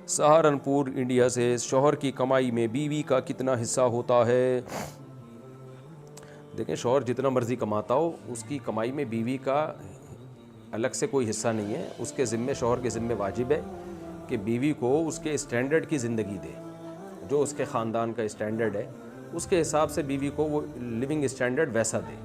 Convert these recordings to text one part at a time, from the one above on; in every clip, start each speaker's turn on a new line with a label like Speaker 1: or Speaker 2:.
Speaker 1: Saharanpur India سے شوہر کی کمائی میں بیوی کا کتنا حصہ ہوتا ہے؟ دیکھیں، شوہر جتنا مرضی کماتا ہو، اس کی کمائی میں بیوی کا الگ سے کوئی حصہ نہیں ہے۔ اس کے ذمے، شوہر کے ذمے واجب ہے کہ بیوی کو اس کے اسٹینڈرڈ کی زندگی دے، جو اس کے خاندان کا اسٹینڈرڈ ہے اس کے حساب سے بیوی کو وہ لیونگ اسٹینڈرڈ ویسا دے۔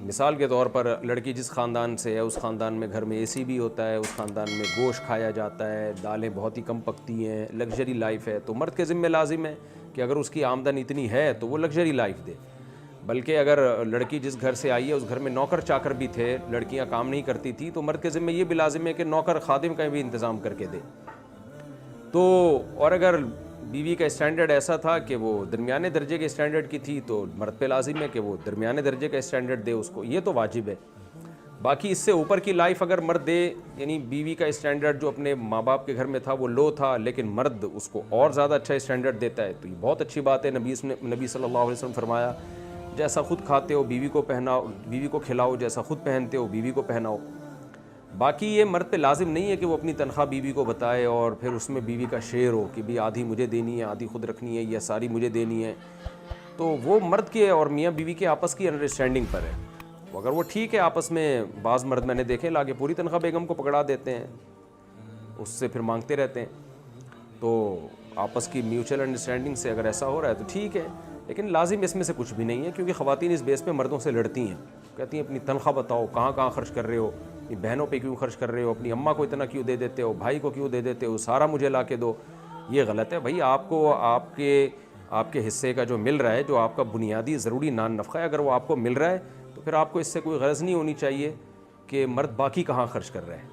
Speaker 1: مثال کے طور پر لڑکی جس خاندان سے ہے، اس خاندان میں گھر میں اے سی بھی ہوتا ہے، اس خاندان میں گوشت کھایا جاتا ہے، دالیں بہت ہی کم پکتی ہیں، لگژری لائف ہے، تو مرد کے ذمہ لازم ہے کہ اگر اس کی آمدن اتنی ہے تو وہ لگژری لائف دے۔ بلکہ اگر لڑکی جس گھر سے آئی ہے اس گھر میں نوکر چاکر بھی تھے، لڑکیاں کام نہیں کرتی تھی، تو مرد کے ذمہ یہ بھی لازم ہے کہ نوکر خادم کا بھی انتظام کر کے دے۔ تو اور اگر بیوی کا اسٹینڈرڈ ایسا تھا کہ وہ درمیانے درجے کے اسٹینڈرڈ کی تھی تو مرد پہ لازم ہے کہ وہ درمیانے درجے کا اسٹینڈرڈ دے اس کو، یہ تو واجب ہے۔ باقی اس سے اوپر کی لائف اگر مرد دے، یعنی بیوی کا اسٹینڈرڈ جو اپنے ماں باپ کے گھر میں تھا وہ لو تھا، لیکن مرد اس کو اور زیادہ اچھا اسٹینڈرڈ دیتا ہے، تو یہ بہت اچھی بات ہے۔ نبی صلی اللہ علیہ وسلم فرمایا، جیسا خود کھاتے ہو بیوی کو پہناؤ، بیوی کو کھلاؤ، جیسا خود پہنتے ہو بیوی کو پہناؤ۔ باقی یہ مرد پہ لازم نہیں ہے کہ وہ اپنی تنخواہ بیوی کو بتائے اور پھر اس میں بیوی کا شیئر ہو کہ بھی آدھی مجھے دینی ہے، آدھی خود رکھنی ہے، یا ساری مجھے دینی ہے۔ تو وہ مرد کے اور میاں بیوی کے آپس کی انڈرسٹینڈنگ پر ہے۔ اگر وہ ٹھیک ہے آپس میں، بعض مرد میں نے دیکھے لا کے پوری تنخواہ بیگم کو پکڑا دیتے ہیں، اس سے پھر مانگتے رہتے ہیں، تو آپس کی میوچل انڈرسٹینڈنگ سے اگر ایسا ہو رہا ہے تو ٹھیک ہے، لیکن لازم اس میں سے کچھ بھی نہیں ہے، کیونکہ خواتین اس بیس پہ مردوں سے لڑتی ہیں، کہتی ہیں اپنی تنخواہ بتاؤ، کہاں کہاں خرچ کر رہے ہو، اپنی بہنوں پہ کیوں خرچ کر رہے ہو، اپنی اماں کو اتنا کیوں دے دیتے ہو، بھائی کو کیوں دے دیتے ہو، سارا مجھے لا کے دو۔ یہ غلط ہے بھائی، آپ کو آپ کے حصے کا جو مل رہا ہے، جو آپ کا بنیادی ضروری نان نفقہ ہے، اگر وہ آپ کو مل رہا ہے تو پھر آپ کو اس سے کوئی غرض نہیں ہونی چاہیے کہ مرد باقی کہاں خرچ کر رہا ہے۔